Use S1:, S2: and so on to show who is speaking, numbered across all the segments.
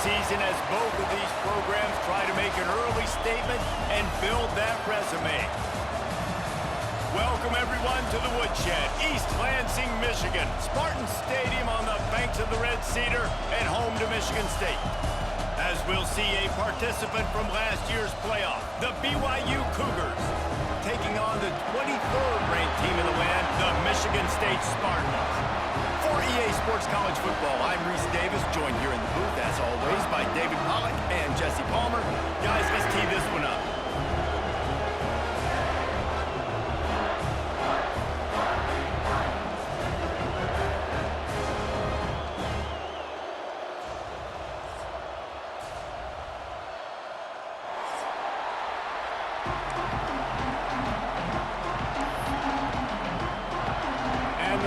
S1: season as both of these programs try to make an early statement and build that resume. Welcome, everyone, to the Woodshed, East Lansing, Michigan. Spartan Stadium on the banks of the Red Cedar and home to Michigan State. As we'll see a participant from last year's playoff, the BYU Cougars, taking on the 23rd ranked team in the land, the Michigan State Spartans. For EA Sports College Football, I'm Reese Davis, joined here in the booth, as always, by David Pollack and Jesse Palmer. Guys, let's tee this one up.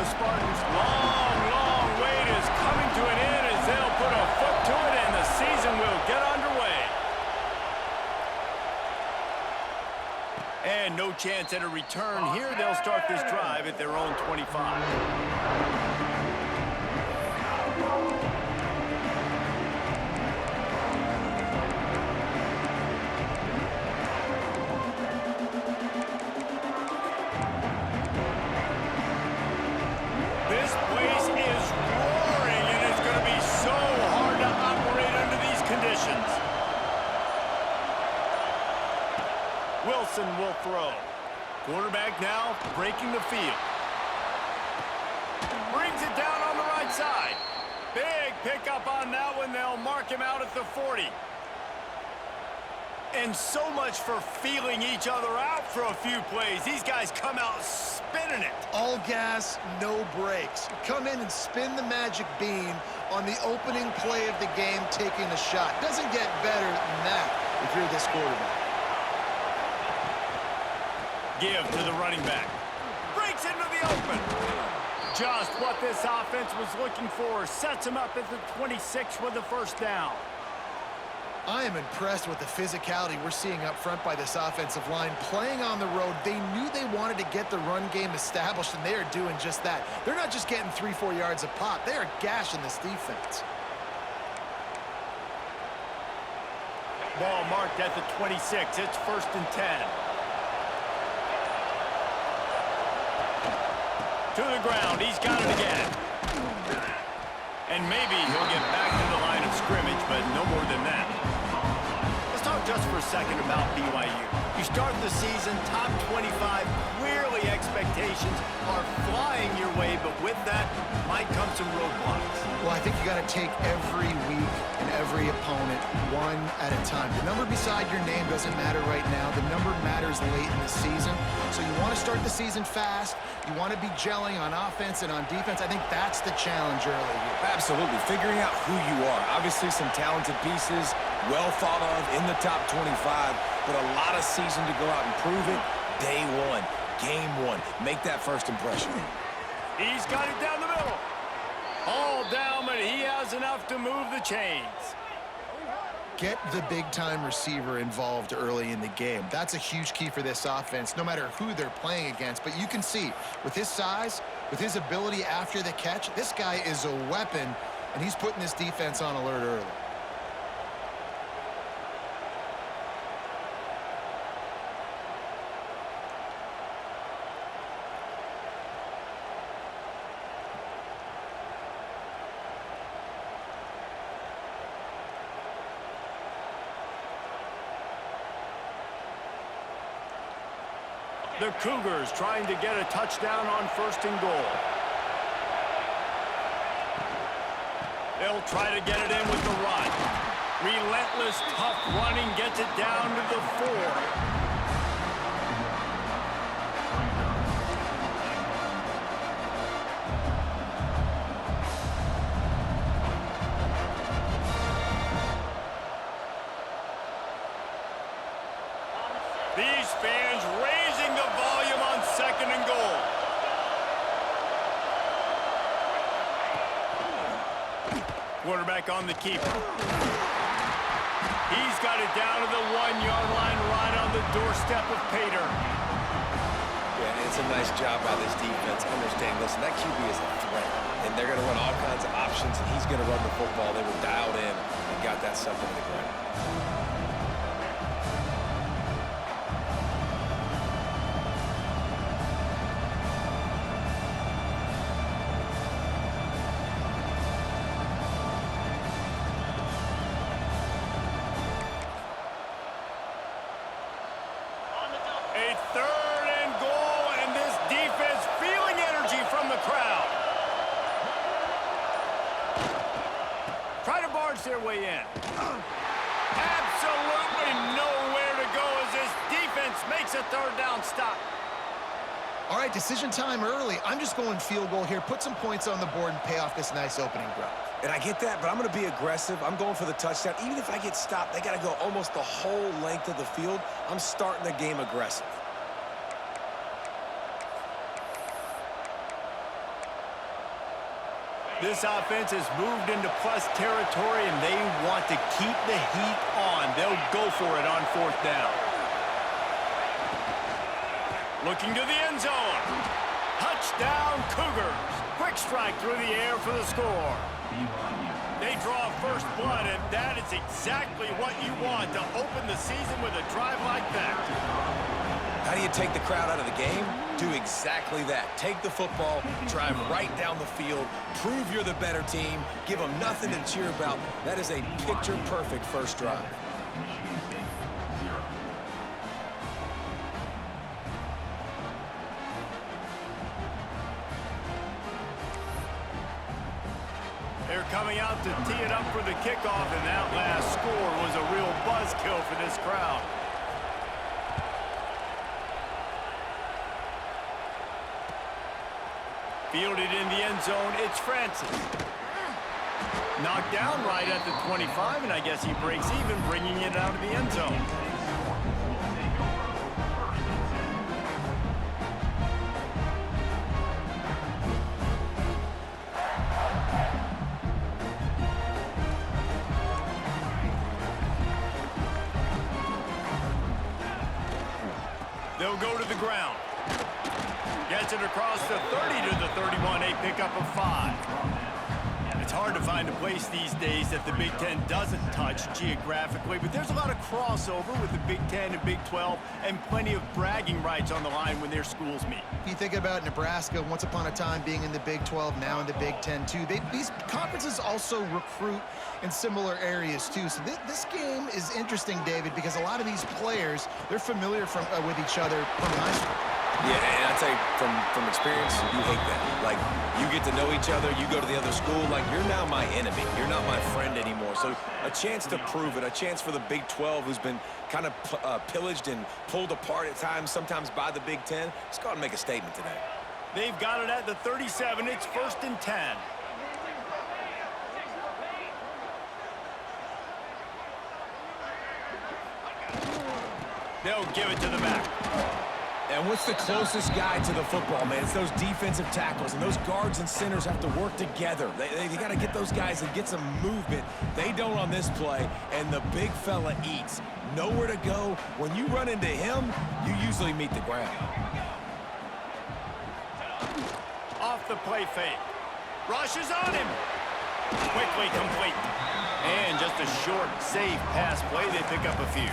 S1: Spartans' long wait is coming to an end as they'll put a foot to it and the season will get underway. And no chance at a return here. They'll start this drive at their own 25. This place is roaring, and it's going to be so hard to operate under these conditions. Wilson will throw. Quarterback now breaking the field. Brings it down on the right side. Big pickup on that one. They'll mark him out at the 40. And so much for feeling each other out for a few plays. These guys come out spinning it.
S2: All gas, no brakes. Come in and spin the magic bean on the opening play of the game, taking a shot. Doesn't get better than that if you're this quarterback.
S1: Give to the running back. Breaks into the open. Just what this offense was looking for. Sets him up at the 26 with the first down.
S2: I am impressed with the physicality we're seeing up front by this offensive line. Playing on the road, they knew they wanted to get the run game established, and they are doing just that. They're not just getting 3-4 yards a pop. They are gashing this defense.
S1: Ball marked at the 26. It's 1st and 10. To the ground. He's got it again. And maybe he'll get back to the line of scrimmage, but no more than that. Let's talk just for a second about BYU. You start the season top 25. Clearly expectations are flying your way, but with that might come some roadblocks.
S2: Well, I think you got to take every week and every opponent one at a time. The number beside your name doesn't matter right now. The number matters late in the season. So you want to start the season fast. You want to be gelling on offense and on defense. I think that's the challenge early here.
S3: Absolutely. Figuring out who you are. Obviously some talented pieces, well thought of in the top 25, but a lot of season to go out and prove it. Day one, game one. Make that first impression.
S1: He's got it down the middle. All down, but he has enough to move the chains.
S2: Get the big-time receiver involved early in the game. That's a huge key for this offense, no matter who they're playing against. But you can see, with his size, with his ability after the catch, this guy is a weapon, and he's putting this defense on alert early.
S1: The Cougars trying to get a touchdown on 1st and goal. They'll try to get it in with the run. Relentless, tough running gets it down to the 4. These fans raising the volume on 2nd and goal. Quarterback on the keeper. He's got it down to the 1-yard line right on the doorstep of Pater.
S3: Yeah, it's a nice job by this defense. Understand, listen, that QB is a threat, and they're going to run all kinds of options, and he's going to run the football. They were dialed in and got that sucker to the ground.
S1: A 3rd and goal, and this defense feeling energy from the crowd. Try to barge their way in. Absolutely nowhere to go as this defense makes a 3rd down stop.
S2: All right, decision time early. I'm just going field goal here. Put some points on the board and pay off this nice opening drive.
S3: And I get that, but I'm going to be aggressive. I'm going for the touchdown. Even if I get stopped, they got to go almost the whole length of the field. I'm starting the game aggressive.
S1: This offense has moved into plus territory, and they want to keep the heat on. They'll go for it on 4th down. Looking to the end zone. Touchdown, Cougars. Quick strike through the air for the score. They draw first blood, and that is exactly what you want to open the season with a drive like that.
S3: How do you take the crowd out of the game? Do exactly that. Take the football, drive right down the field, prove you're the better team, give them nothing to cheer about. That is a picture-perfect first drive.
S1: They're coming out to tee it up for the kickoff, and that last score was a real buzzkill for this crowd. Fielded in the end zone, it's Francis. Knocked down right at the 25, and I guess he breaks even, bringing it out of the end zone. They'll go to the ground. Gets it across the 30 to the 31, a pickup of 5. It's hard to find a place these days that the Big Ten doesn't touch geographically, but there's a lot of crossover with the Big Ten and Big 12 and plenty of bragging rights on the line when their schools meet.
S2: You think about Nebraska, once upon a time being in the Big 12, now in the Big 10 too. These conferences also recruit in similar areas too. So this game is interesting, David, because a lot of these players, they're familiar with each other from high school.
S3: Yeah, and I tell you, from experience, you hate that. Like, you get to know each other, you go to the other school, like, you're now my enemy. You're not my friend anymore. So a chance to prove it, a chance for the Big 12, who's been kind of pillaged and pulled apart at times, sometimes by the Big 10. Let's go out and make a statement today.
S1: They've got it at the 37. It's 1st and 10. They'll give it to the back.
S3: And what's the closest guy to the football, man? It's those defensive tackles, and those guards and centers have to work together. They got to get those guys and get some movement. They don't on this play, and the big fella eats. Nowhere to go. When you run into him, you usually meet the ground.
S1: Off the play fake. Rushes on him. Quickly complete. And just a short, safe pass play. They pick up a few.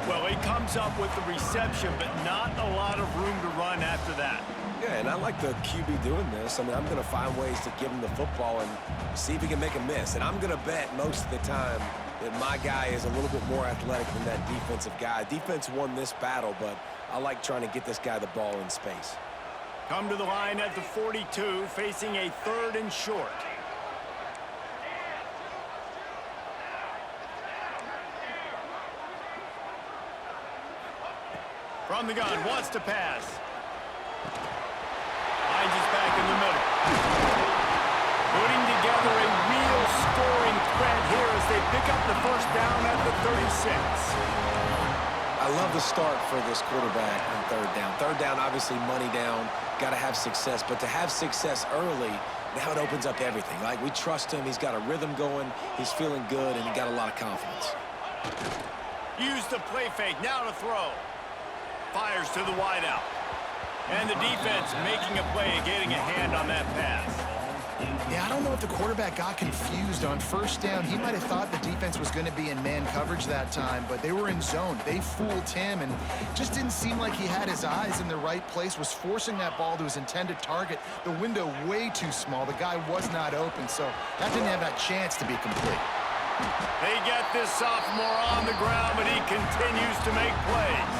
S1: Well, he comes up with the reception, but not a lot of room to run after that.
S3: Yeah, and I like the QB doing this. I mean, I'm going to find ways to give him the football and see if he can make a miss. And I'm going to bet most of the time that my guy is a little bit more athletic than that defensive guy. Defense won this battle, but I like trying to get this guy the ball in space.
S1: Come to the line at the 42, facing a 3rd and short. From the gun, wants to pass. Finds his back in the middle. Putting together a real scoring threat here as they pick up the 1st down at the 36.
S3: I love the start for this quarterback on 3rd down. 3rd down, obviously money down, got to have success. But to have success early, now it opens up everything. Like, we trust him. He's got a rhythm going. He's feeling good, and he got a lot of confidence.
S1: Use the play fake. Now to throw. Fires to the wideout. And the defense making a play and getting a hand on that pass.
S2: Yeah, I don't know if the quarterback got confused on first down. He might have thought the defense was going to be in man coverage that time, but they were in zone. They fooled him and just didn't seem like he had his eyes in the right place, was forcing that ball to his intended target. The window way too small. The guy was not open, so that didn't have that chance to be complete.
S1: They get this sophomore on the ground, but he continues to make plays.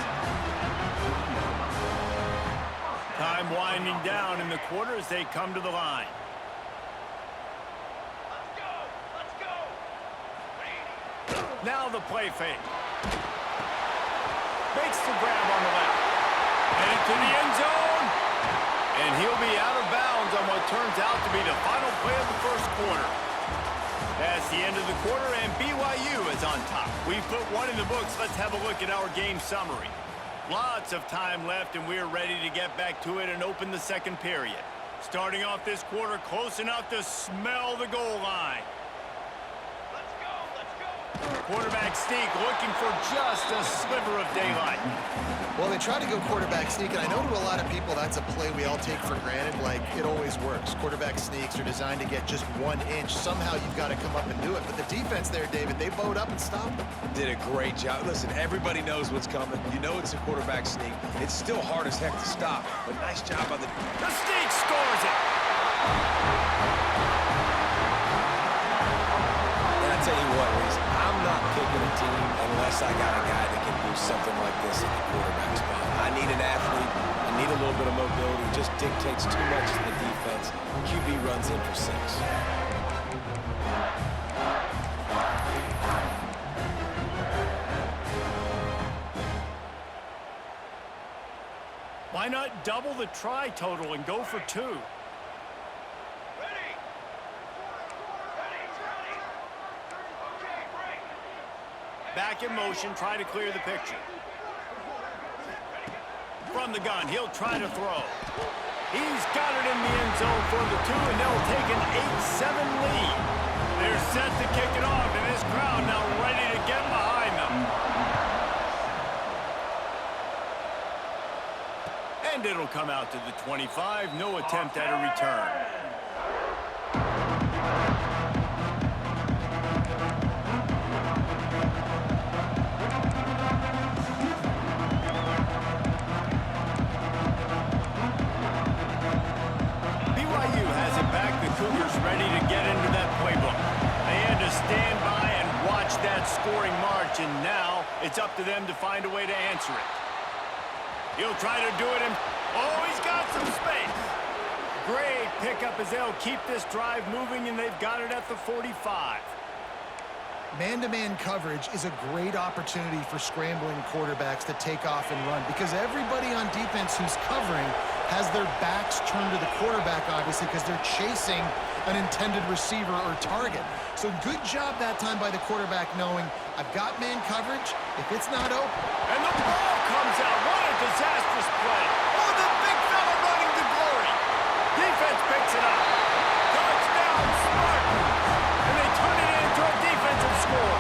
S1: Time winding down in the quarter as they come to the line. Now the play fake. Makes the grab on the left. Headed to the end zone. And he'll be out of bounds on what turns out to be the final play of the first quarter. That's the end of the quarter, and BYU is on top. We've put one in the books. Let's have a look at our game summary. Lots of time left, and we're ready to get back to it and open the second period. Starting off this quarter close enough to smell the goal line. Quarterback sneak looking for just a sliver of daylight.
S2: Well, they try to go quarterback sneak, and I know to a lot of people that's a play we all take for granted, like it always works. Quarterback sneaks are designed to get just 1 inch. Somehow you've got to come up and do it. But the defense there, David, they bowed up and stopped them.
S3: Did a great job. Listen, everybody knows what's coming. You know it's a quarterback sneak. It's still hard as heck to stop, but nice job by the...
S1: The sneak scores it.
S3: And I tell you what, Reese, I'm not picking a team unless I got a guy that can do something like this at the quarterback spot. I need an athlete. I need a little bit of mobility. It just dictates too much to the defense. QB runs in for 6.
S1: Why not double the try total and go for 2? Back in motion, try to clear the picture. From the gun, he'll try to throw. He's got it in the end zone for the 2, and they'll take an 8-7 lead. They're set to kick it off, and this crowd now ready to get behind them. And it'll come out to the 25. No attempt at a return. BYU has it back. The Cougars ready to get into that playbook. They had to stand by and watch that scoring march, and now it's up to them to find a way to answer it. He'll try to do it, and oh, he's got some space. Great pickup as they'll keep this drive moving, and they've got it at the 45.
S2: Man-to-man coverage is a great opportunity for scrambling quarterbacks to take off and run because everybody on defense who's covering has their backs turned to the quarterback, obviously, because they're chasing an intended receiver or target. So good job that time by the quarterback knowing, I've got man coverage. If it's not open.
S1: And the ball comes out. What a disastrous play. Oh, the big fella running to glory. Defense picks it up. Touchdown, Spartans. And they turn it into a defensive score.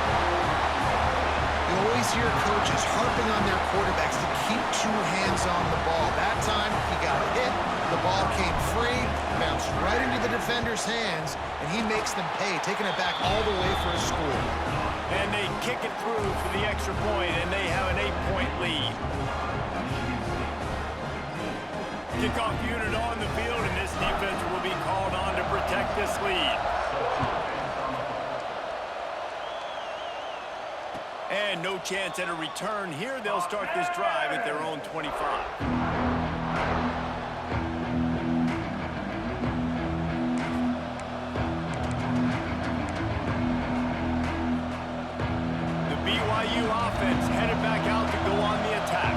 S2: You always hear coaches harping on their quarterbacks to keep 2 hands on the ball. That time, he got hit. The ball came free, bounced right into the defender's hands, and he makes them pay, taking it back all the way for a score.
S1: And they kick it through for the extra point, and they have an 8-point lead. Kickoff unit on the field, and this defense will be called on to protect this lead. And no chance at a return here. They'll start this drive at their own 25. The BYU offense headed back out to go on the attack.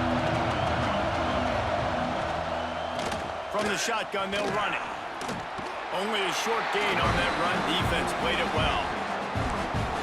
S1: From the shotgun, they'll run it. Only a short gain on that run. Defense played it well.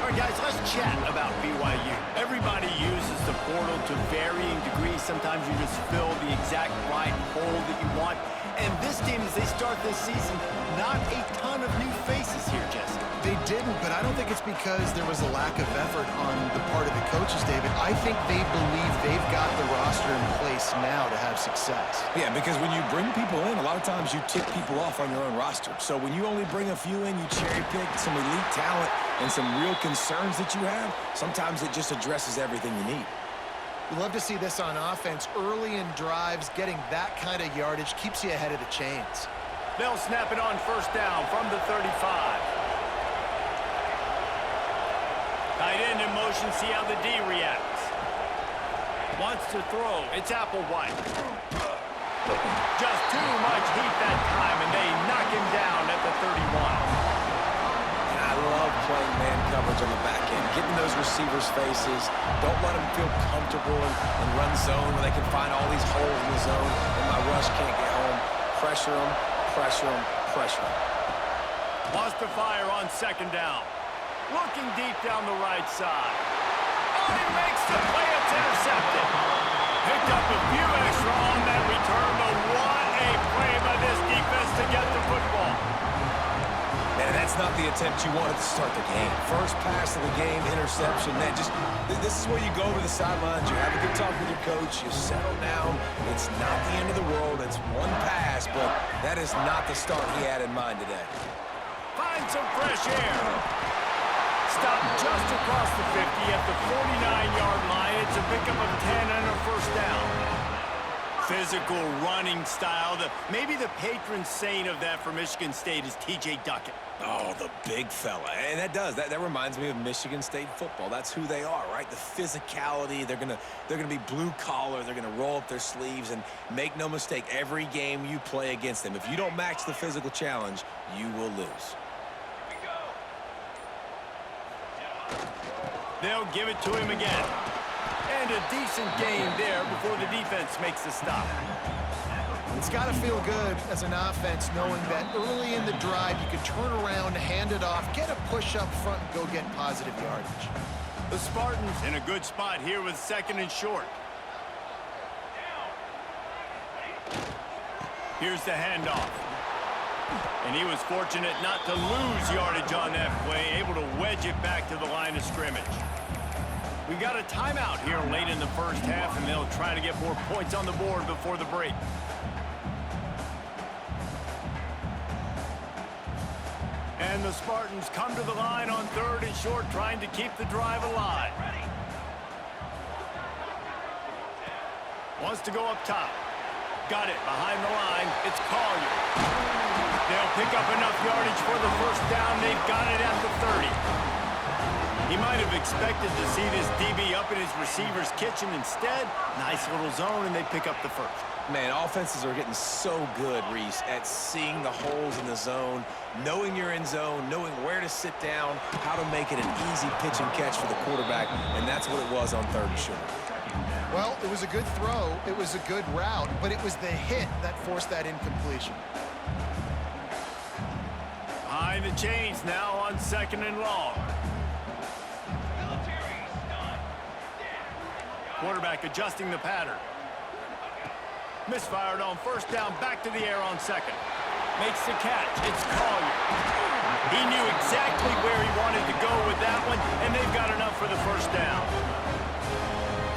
S1: All right, guys, let's chat about BYU. Everybody uses the portal to varying degrees. Sometimes you just fill the exact right hole that you want. And this team, as they start this season, not a ton of new faces here, Jesse.
S2: They didn't, but I don't think it's because there was a lack of effort on the part of the coaches, David. I think they believe they've got the roster in place now to have success.
S3: Yeah, because when you bring people in, a lot of times you tick people off on your own roster. So when you only bring a few in, you cherry-pick some elite talent and some real concerns that you have, sometimes it just addresses everything you need.
S2: We love to see this on offense. Early in drives, getting that kind of yardage keeps you ahead of the chains.
S1: They'll snap it on first down from the 35. Tight end in motion, see how the D reacts. Wants to throw, it's Applewhite. Just too much heat that time, and they knock him down at the 31.
S3: And I love playing man coverage on the back end, getting those receivers' faces. Don't let them feel comfortable and run zone where they can find all these holes in the zone and my rush can't get home. Pressure them, pressure them, pressure them.
S1: Wants to fire on second down. Looking deep down the right side. Oh, he makes the play. It's intercepted. Picked up a few extra on that return, but what a play by this defense to get the football.
S3: Man, that's not the attempt you wanted to start the game. First pass of the game, interception. Man, this is where you go to the sidelines. You have a good talk with your coach. You settle down. It's not the end of the world. It's one pass, but that is not the start he had in mind today.
S1: Find some fresh air. Stopped just across the 50 at the 49-yard line. It's a pickup of 10 and a first down. Physical running style. Maybe the patron saint of that for Michigan State is T.J. Duckett.
S3: Oh, the big fella. And that reminds me of Michigan State football. That's who they are, right? The physicality. They're gonna be blue collar. They're gonna roll up their sleeves, and make no mistake, every game you play against them, if you don't match the physical challenge, you will lose.
S1: They'll give it to him again. And a decent game there before the defense makes the stop.
S2: It's got to feel good as an offense knowing that early in the drive you can turn around, hand it off, get a push up front, and go get positive yardage.
S1: The Spartans in a good spot here with second and short. Here's the handoff. And he was fortunate not to lose yardage on that play, able to wedge it back to the line of scrimmage. We got a timeout here late in the first half, and they'll try to get more points on the board before the break. And the Spartans come to the line on third and short, trying to keep the drive alive. Wants to go up top. Got it behind the line. It's Collier. They'll pick up enough yardage for the first down. They've got it at the 30. He might have expected to see this DB up in his receiver's kitchen. Instead, nice little zone, and they pick up the first.
S3: Man, offenses are getting so good, Reese, at seeing the holes in the zone, knowing you're in zone, knowing where to sit down, how to make it an easy pitch and catch for the quarterback, and that's what it was on third and short.
S2: Well, it was a good throw, it was a good route, but it was the hit that forced that incompletion.
S1: Behind the chains now on second and long. Quarterback adjusting the pattern. Misfired on first down, back to the air on second. Makes the catch. It's Collier. He knew exactly where he wanted to go with that one, and they've got enough for the first down.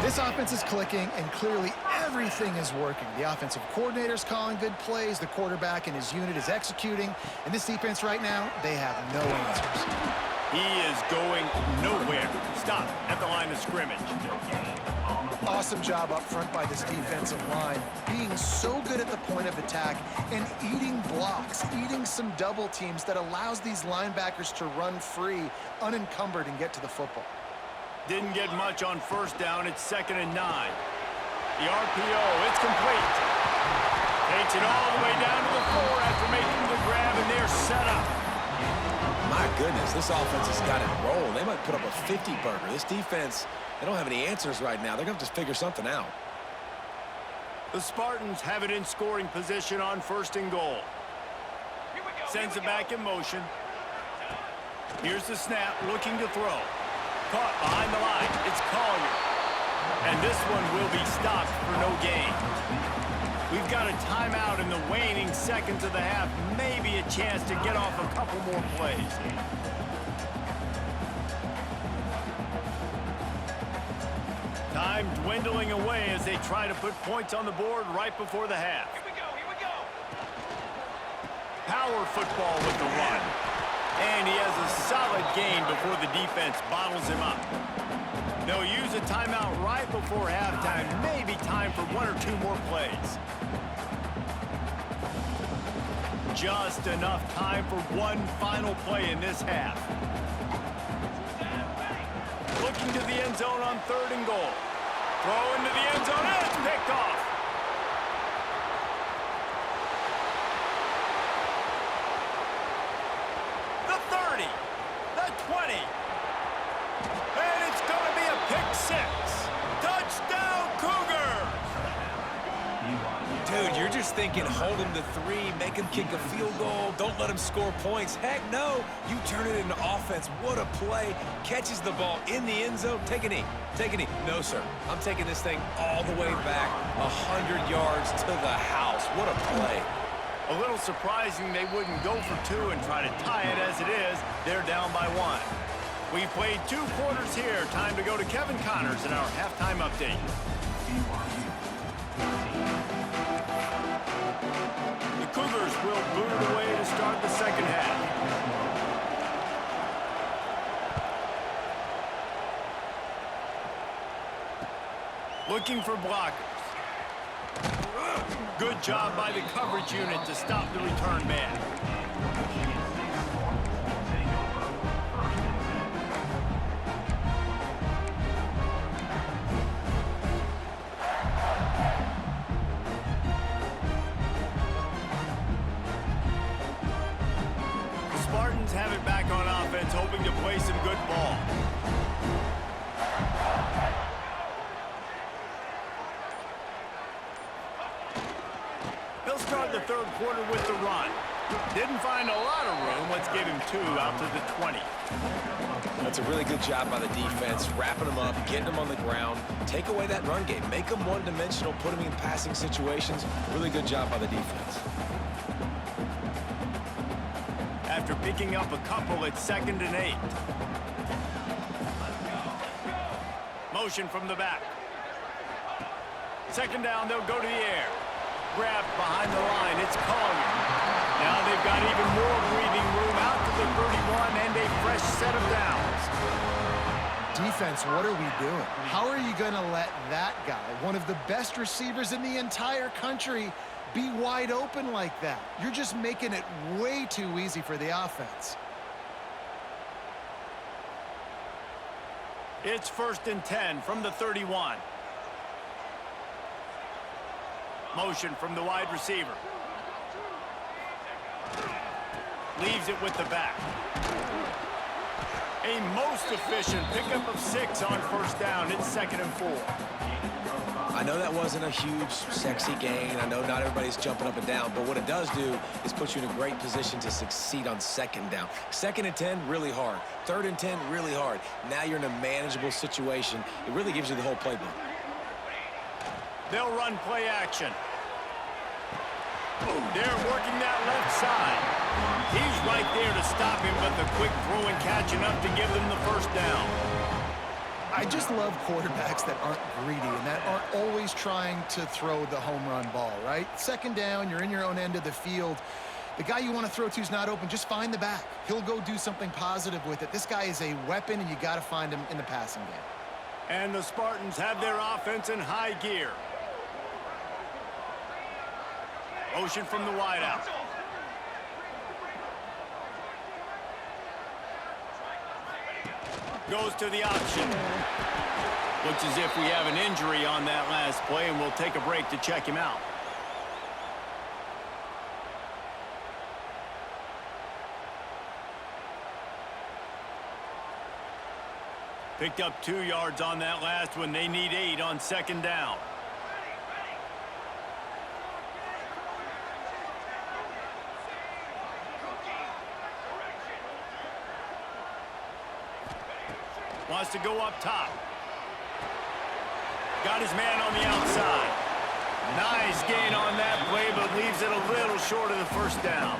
S2: This offense is clicking, and clearly everything is working. The offensive coordinator's calling good plays. The quarterback and his unit is executing. And this defense right now, they have no answers.
S1: He is going nowhere. Stop at the line of scrimmage.
S2: Awesome job up front by this defensive line, being so good at the point of attack and eating blocks, eating some double teams that allows these linebackers to run free, unencumbered, and get to the football.
S1: Didn't get much on first down. It's 2nd and 9. The RPO, it's complete. Takes it all the way down to the 4 after making the grab, and they're set up.
S3: My goodness, this offense has got it rolling. They might put up a 50-burger. This defense, they don't have any answers right now. They're going to have to figure something out.
S1: The Spartans have it in scoring position on 1st and goal. Sends it back in motion. Here's the snap, looking to throw. Caught behind the line. It's Collier. And this one will be stopped for no gain. We've got a timeout in the waning seconds of the half. Maybe a chance to get off a couple more plays. Time dwindling away as they try to put points on the board right before the half.
S3: Here we go.
S1: Power football with the run. And he has a solid gain before the defense bottles him up. They'll use a timeout right before halftime. Maybe time for one or two more plays. Just enough time for one final play in this half. Looking to the end zone on 3rd and goal. Throw into the end zone, and it's picked off. The 30, the 20, and it's going to be a pick 6. Touchdown, Cougars!
S3: Dude, you're just thinking hold him to 3, make him kick a field goal, don't let him score points. Heck no, you turn it into offense. What a play. Catches the ball in the end zone. Take a knee. No, sir. I'm taking this thing all the way back 100 yards to the house. What a play.
S1: A little surprising they wouldn't go for 2 and try to tie it as it is. They're down by 1. We've played 2 quarters here. Time to go to Kevin Connors in our halftime update. The Cougars will boot it away to start the second half. Looking for blockers. Good job by the coverage unit to stop the return man. The Spartans have it back on offense, hoping to play some good ball. He'll start the 3rd quarter with the run. Didn't find a lot of room. Let's give him 2 out to the 20.
S3: That's a really good job by the defense, wrapping them up, getting them on the ground. Take away that run game. Make them one-dimensional, put them in passing situations. Really good job by the defense.
S1: After picking up a couple, it's 2nd and 8. Motion from the back. 2nd down, they'll go to the air. Grabbed behind the line, it's Collier. Now they've got even more breathing room out to the 31 and a fresh set of downs.
S2: Defense, what are we doing? How are you going to let that guy, one of the best receivers in the entire country, be wide open like that? You're just making it way too easy for the offense.
S1: It's 1st and 10 from the 31. Motion from the wide receiver. Leaves it with the back. A most efficient pickup of 6 on 1st down. It's 2nd and 4.
S3: I know that wasn't a huge, sexy gain. I know not everybody's jumping up and down, but what it does do is put you in a great position to succeed on 2nd down. 2nd and 10, really hard. 3rd and 10, really hard. Now you're in a manageable situation. It really gives you the whole playbook.
S1: They'll run play action. They're working that left side. He's right there to stop him, but the quick throw and catch enough to give them the 1st down.
S2: I just love quarterbacks that aren't greedy and that aren't always trying to throw the home run ball, right? 2nd down, you're in your own end of the field. The guy you want to throw to is not open. Just find the back. He'll go do something positive with it. This guy is a weapon, and you got to find him in the passing game.
S1: And the Spartans have their offense in high gear. Motion from the wideout. Goes to the option. Looks as if we have an injury on that last play, and we'll take a break to check him out. Picked up 2 yards on that last one. They need 8 on 2nd down. Wants to go up top. Got his man on the outside. Nice gain on that play, but leaves it a little short of the first down.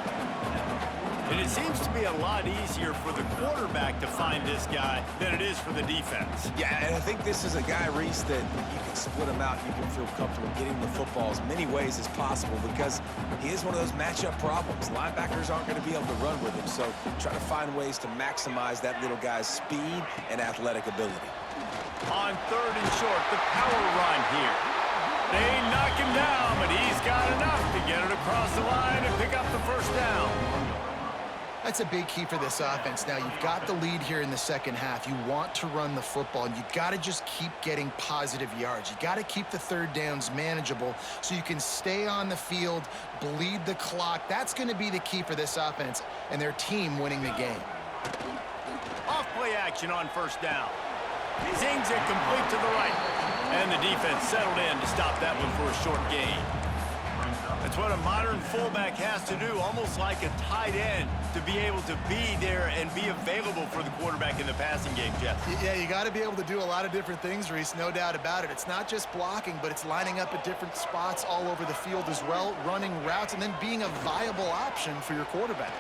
S1: And it seems to be a lot easier for the quarterback to find this guy than it is for the defense.
S3: Yeah, and I think this is a guy, Reese, that you can split him out. You can feel comfortable getting the football as many ways as possible because he is one of those matchup problems. Linebackers aren't going to be able to run with him, so try to find ways to maximize that little guy's speed and athletic ability.
S1: On 3rd and short, the power run here. They knock him down, but he's got enough to get it across the line and pick up the first down.
S2: That's a big key for this offense. Now, you've got the lead here in the second half. You want to run the football, and you've got to just keep getting positive yards. You got to keep the third downs manageable so you can stay on the field, bleed the clock. That's going to be the key for this offense and their team winning the game.
S1: Off play action on first down. Zings it complete to the right. And the defense settled in to stop that one for a short gain. That's what a modern fullback has to do, almost like a tight end, to be able to be there and be available for the quarterback in the passing game, Jeff.
S2: Yeah, you got to be able to do a lot of different things, Reese, no doubt about it. It's not just blocking, but it's lining up at different spots all over the field as well, running routes, and then being a viable option for your quarterback.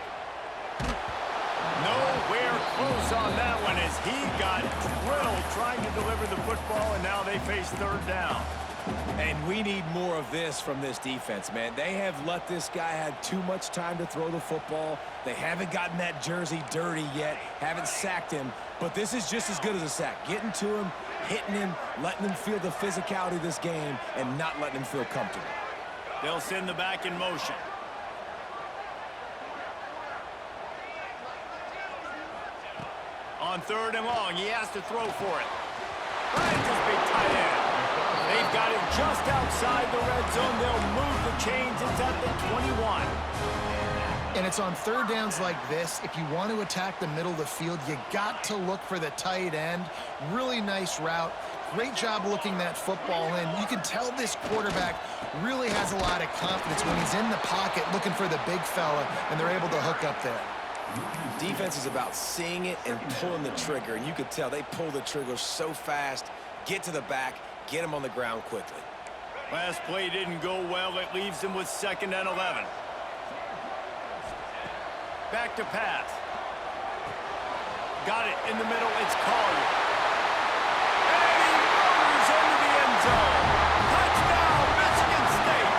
S1: Nowhere close on that one as he got drilled trying to deliver the football, and now they face 3rd down.
S3: And we need more of this from this defense, man. They have let this guy have too much time to throw the football. They haven't gotten that jersey dirty yet, haven't sacked him, but this is just as good as a sack. Getting to him, hitting him, letting him feel the physicality of this game, and not letting him feel comfortable.
S1: They'll send the back in motion. On 3rd and long, he has to throw for it. Finds his big tight end. They've got him just outside the red zone. They'll move the chains. It's at the 21.
S2: And it's on 3rd downs like this. If you want to attack the middle of the field, you got to look for the tight end. Really nice route. Great job looking that football in. You can tell this quarterback really has a lot of confidence when he's in the pocket looking for the big fella, and they're able to hook up there.
S3: Defense is about seeing it and pulling the trigger, and you could tell they pull the trigger so fast, get to the back, get him on the ground quickly.
S1: Last play didn't go well. It leaves them with 2nd and 11. Back to pass. Got it in the middle. It's Collier. And he motors into the end zone. Touchdown, Michigan State.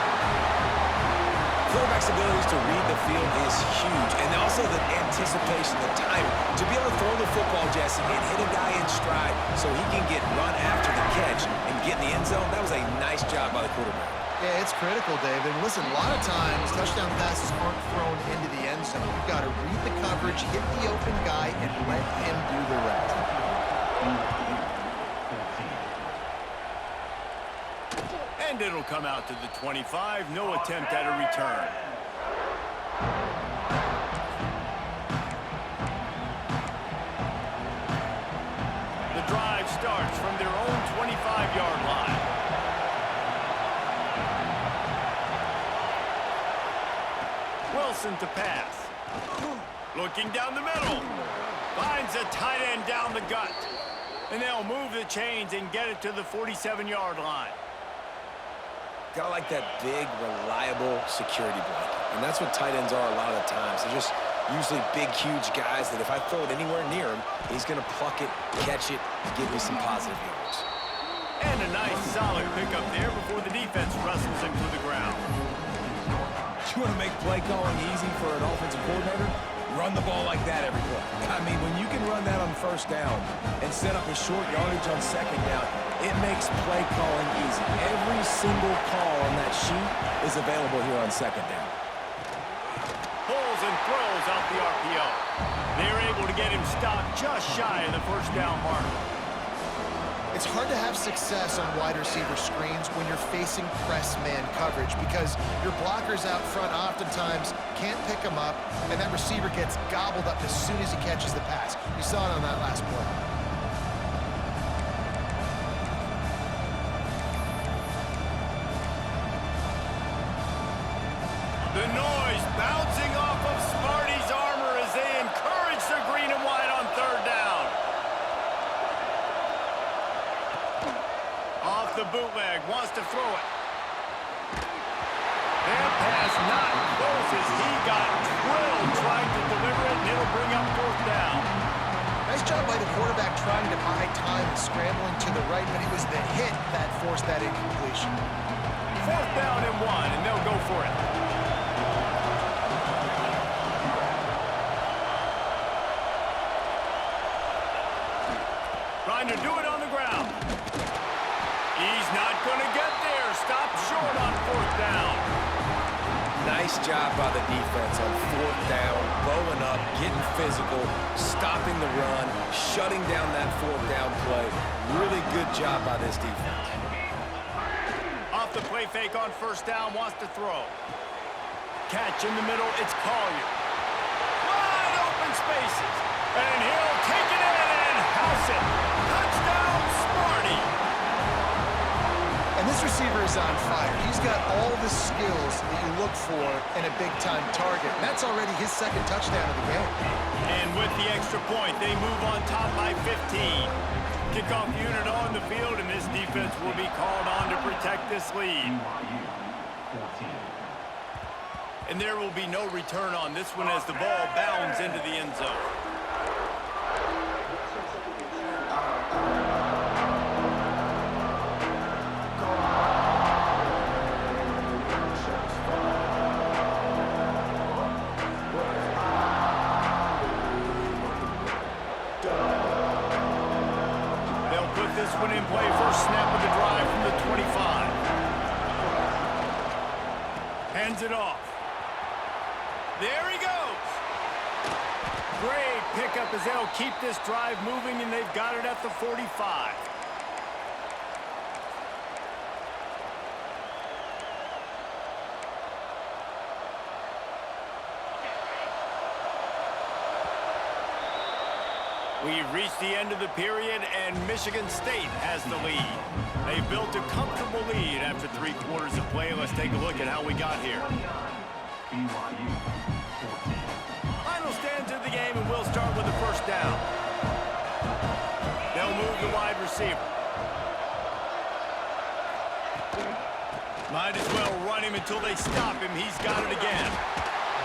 S3: Quarterback's abilities to read the field is huge, and also the anticipation, the time to be able to throw the football, Jesse, and hit a guy in stride so he can get run after the catch and get in the end zone. That was a nice job by the quarterback.
S2: Yeah, it's critical, Dave. And listen, a lot of times touchdown passes aren't thrown into the end zone. You've got to read the coverage, hit the open guy, and let him do the rest.
S1: And it'll come out to the 25. No attempt at a return. The drive starts from their own 25-yard line. Wilson to pass. Looking down the middle. Finds a tight end down the gut. And they'll move the chains and get it to the 47-yard line.
S3: Gotta like that big, reliable security blanket. And that's what tight ends are a lot of the times. They're just usually big, huge guys that if I throw it anywhere near him, he's going to pluck it, catch it, and give me some positive yards.
S1: And a nice, solid pickup there before the defense wrestles him to the ground.
S3: You want to make play calling easy for an offensive coordinator? Run the ball like that every play. I mean, when you can run that on 1st down and set up a short yardage on 2nd down, it makes play calling easy. Every single call on that sheet is available here on 2nd down.
S1: Pulls and throws out the RPO. They're able to get him stopped just shy of the 1st down mark.
S2: It's hard to have success on wide receiver screens when you're facing press man coverage because your blockers out front oftentimes can't pick them up, and that receiver gets gobbled up as soon as he catches the pass. You saw it on that last play.
S1: The noise bouncing off of Smarty's armor as they encourage the green and white on 3rd down. Off the bootleg, wants to throw it. It's not close as he got drilled trying to deliver it, and it'll bring up fourth down.
S2: Nice job by the quarterback trying to buy time and scrambling to the right, but it was the hit that forced that incompletion.
S1: Fourth down and 1, and they'll go for it. Trying to do it on the ground. He's not going to get there. Stop short on fourth down.
S3: Nice job by the defense on fourth down, bowing up, getting physical, stopping the run, shutting down that fourth down play. Really good job by this defense.
S1: Off the play fake on first down, wants to throw. Catch in the middle, it's Collier. Wide open spaces. And he'll take it in and house it. Touchdown, Smarty.
S2: And this receiver is on fire. He's got all the skills that you look for in a big-time target. That's already his second touchdown of the game.
S1: And with the extra point, they move on top by 15. Kickoff unit on the field, and this defense will be called on to protect this lead. And there will be no return on this one as the ball bounds into the end zone. This one in play, first snap of the drive from the 25. Hands it off. There he goes. Great pickup as they'll keep this drive moving, and they've got it at the 45. We've reached the end of the period, and Michigan State has the lead. They've built a comfortable lead after 3 quarters of play. Let's take a look at how we got here.
S4: BYU 14.
S1: Final stands of the game, and we'll start with the first down. They'll move the wide receiver. Might as well run him until they stop him. He's got it again.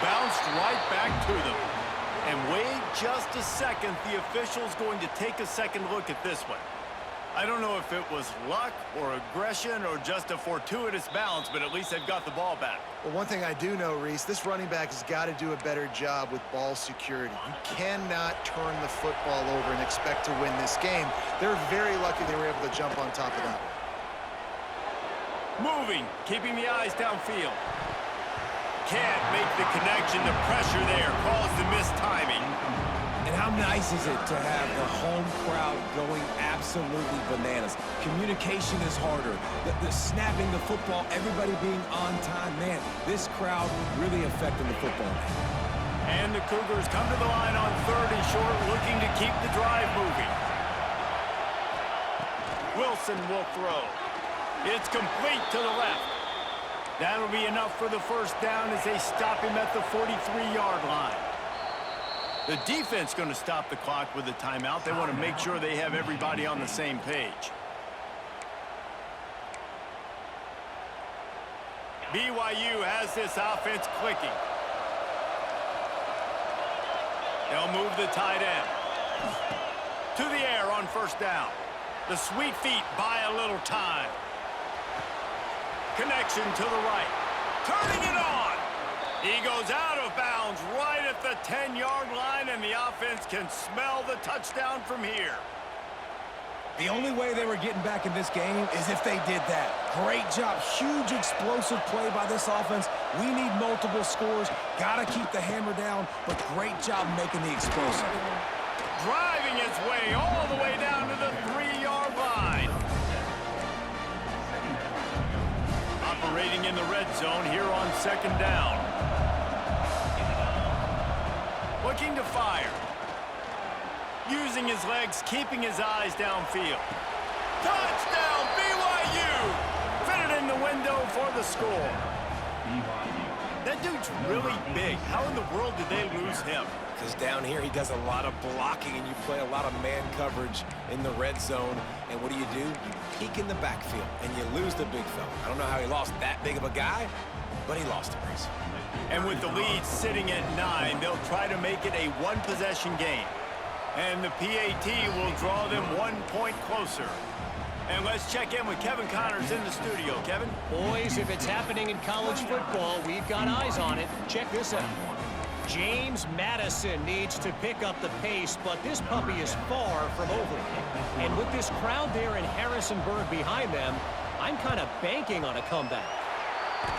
S1: Bounced right back to them. And wait just a second, the official's going to take a second look at this one. I don't know if it was luck or aggression or just a fortuitous bounce, but at least they've got the ball back.
S2: Well, one thing I do know, Reese, this running back has got to do a better job with ball security. You cannot turn the football over and expect to win this game. They're very lucky they were able to jump on top of that.
S1: Moving, keeping the eyes downfield. Can't make the connection. The pressure there caused the missed timing.
S3: And how nice is it to have the home crowd going absolutely bananas? Communication is harder. The snapping the football, everybody being on time. Man, this crowd really affecting the football.
S1: And the Cougars come to the line on 3rd and short, looking to keep the drive moving. Wilson will throw. It's complete to the left. That'll be enough for the first down as they stop him at the 43-yard line. The defense going to stop the clock with a timeout. They want to make sure they have everybody on the same page. BYU has this offense clicking. They'll move the tight end. To the air on first down. The sweet feet buy a little time. Connection to the right. Turning it on. He goes out of bounds right at the 10-yard line, and the offense can smell the touchdown from here.
S3: The only way they were getting back in this game is if they did that. Great job. Huge explosive play by this offense. We need multiple scores. Got to keep the hammer down, but great job making the explosive.
S1: Driving his way all the way down to the 3-yard line. Operating in the red zone here on 2nd down. Looking to fire. Using his legs, keeping his eyes downfield. Touchdown, BYU! Fitted in the window for the score. That dude's really big. How in the world did they lose him?
S3: Because down here he does a lot of blocking, and you play a lot of man coverage in the red zone. And what do? You peek in the backfield, and you lose the big fella. I don't know how he lost that big of a guy, but he lost it, Reese.
S1: And with the lead sitting at 9, they'll try to make it a one-possession game. And the PAT will draw them 1 point closer. And let's check in with Kevin Connors in the studio. Kevin?
S5: Boys, if it's happening in college football, we've got eyes on it. Check this out. James Madison needs to pick up the pace, but this puppy is far from over. And with this crowd there in Harrisonburg behind them, I'm kind of banking on a comeback.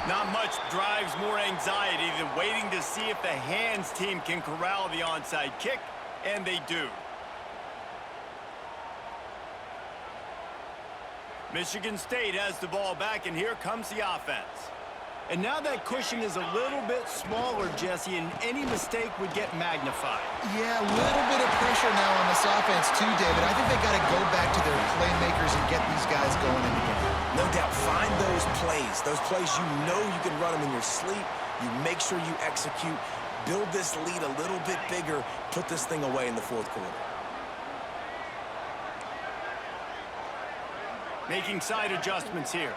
S1: Not much drives more anxiety than waiting to see if the hands team can corral the onside kick, and they do. Michigan State has the ball back, and here comes the offense. And now that cushion is a little bit smaller, Jesse, and any mistake would get magnified.
S2: Yeah, a little bit of pressure now on this offense too, David. I think they got to go back to their playmakers and get these guys going in the game.
S3: No doubt, find those plays you know you can run them in your sleep. You make sure you execute, build this lead a little bit bigger, put this thing away in the fourth quarter.
S1: Making side adjustments here.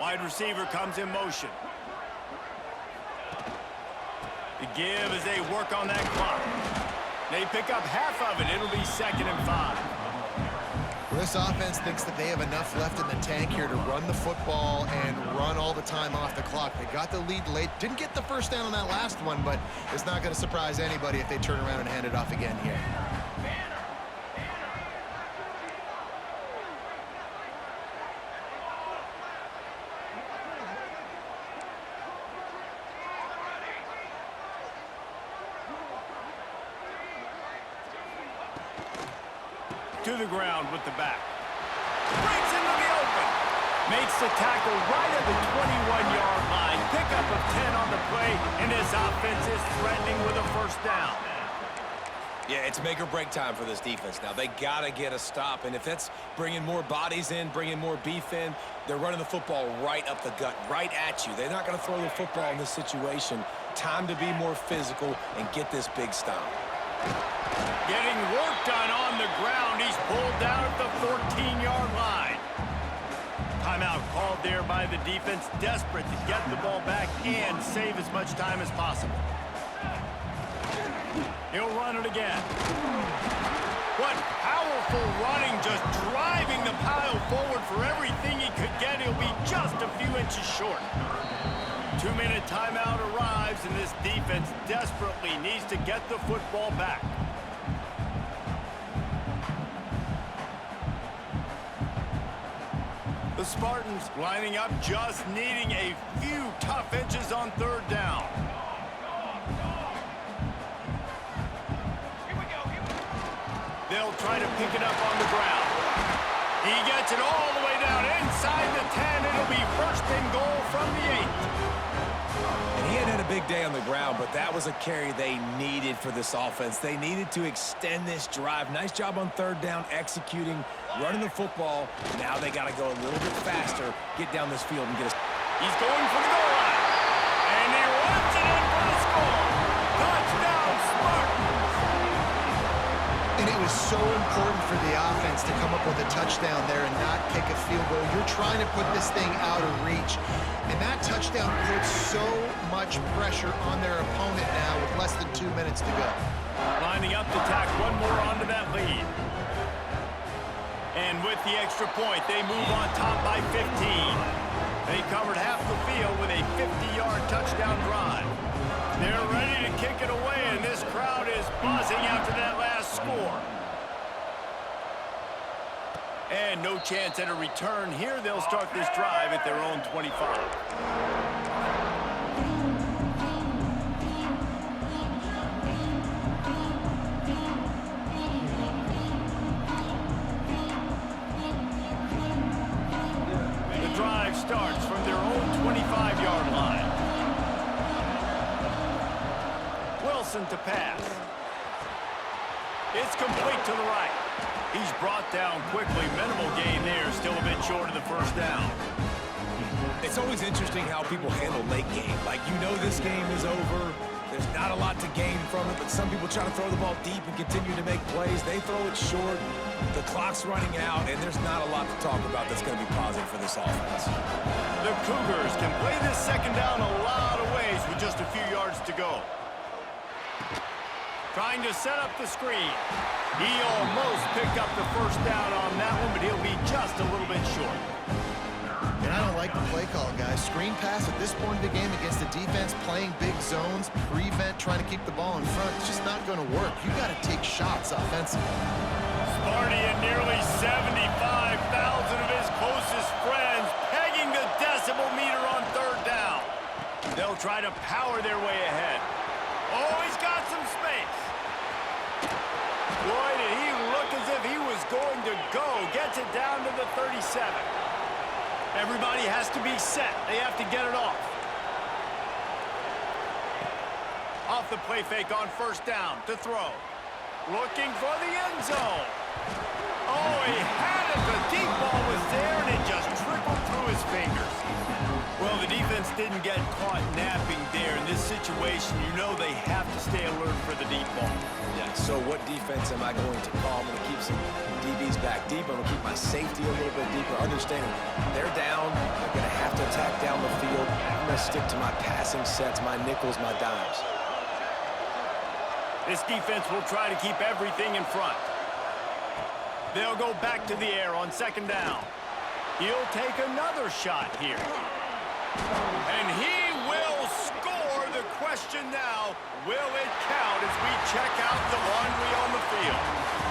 S1: Wide receiver comes in motion. The give as they work on that clock. They pick up half of it. It'll be 2nd and 5.
S2: Well, this offense thinks that they have enough left in the tank here to run the football and run all the time off the clock. They got the lead late. Didn't get the first down on that last one, but it's not going to surprise anybody if they turn around and hand it off again here.
S1: To the ground with the back. Breaks into the open. Makes the tackle right at the 21-yard line. Pickup of 10 on the play, and this offense is threatening with a first down.
S3: Yeah, it's make or break time for this defense now. They got to get a stop, and if that's bringing more bodies in, bringing more beef in, they're running the football right up the gut, right at you. They're not going to throw the football in this situation. Time to be more physical and get this big stop.
S1: Getting work done on the ground. He's pulled down at the 14-yard line. Timeout called there by the defense, desperate to get the ball back and save as much time as possible. He'll run it again. What powerful running, just driving the pile forward for everything he could get. He'll be just a few inches short. 2-minute timeout arrives, and this defense desperately needs to get the football back. The Spartans lining up, just needing a few tough inches on 3rd down. They'll try to pick it up on the ground. He gets it all the way down inside the 10. It'll be 1st and goal from the 8.
S3: And he hadn't had a big day on the ground, but that was a carry they needed for this offense. They needed to extend this drive. Nice job on 3rd down, executing, running the football. Now they got to go a little bit faster, get down this field and get a...
S1: He's going for the goal line. And he runs it in for the score. Touchdown, Spartans.
S2: And it was so important for the offense to come up with a touchdown there and not kick a field goal. You're trying to put this thing out of reach. And that touchdown puts so much pressure on their opponent now with less than 2 minutes to go.
S1: Lining up to tack one more onto that lead. And with the extra point, they move on top by 15. They covered half the field with a 50-yard touchdown drive. They're ready to kick it away, and this crowd is buzzing after that last score. And no chance at a return here. They'll start this drive at their own 25. The drive starts from their own 25-yard line. Wilson to pass. It's complete to the right. He's brought down quickly. Minimal gain there. Still a bit short of the first down.
S3: It's always interesting how people handle late game. Like, you know this game is over. There's not a lot to gain from it, but some people try to throw the ball deep and continue to make plays. They throw it short. The clock's running out, and there's not a lot to talk about that's going to be positive for this offense.
S1: The Cougars can play this second down a lot of ways with just a few yards to go. Trying to set up the screen. He almost picked up the first down on that one, but he'll be just a little bit short.
S2: And I don't like the play call, guys. Screen pass at this point of the game against the defense, playing big zones, prevent, trying to keep the ball in front. It's just not going to work. You got to take shots offensively.
S1: Sparty and nearly 75,000 of his closest friends pegging the decibel meter on third down. They'll try to power their way ahead. Oh, he's got some space. Boy, did he look as if he was going to go. Gets it down to the 37. Everybody has to be set. They have to get it off. Off the play fake on first down to throw. Looking for the end zone. Oh, he had it. The deep ball was there, and it just trickled through his fingers. Well, the defense didn't get caught napping there. In this situation, you know they have to stay alert for the deep ball.
S3: Yeah, so what defense am I going to call? I'm going to keep some DBs back deep. I'm going to keep my safety a little bit deeper, understanding they're down. They're going to have to attack down the field. I'm going to stick to my passing sets, my nickels, my dimes.
S1: This defense will try to keep everything in front. They'll go back to the air on second down. He'll take another shot here. And he will score. The question now, will it count as we check out the laundry on the field?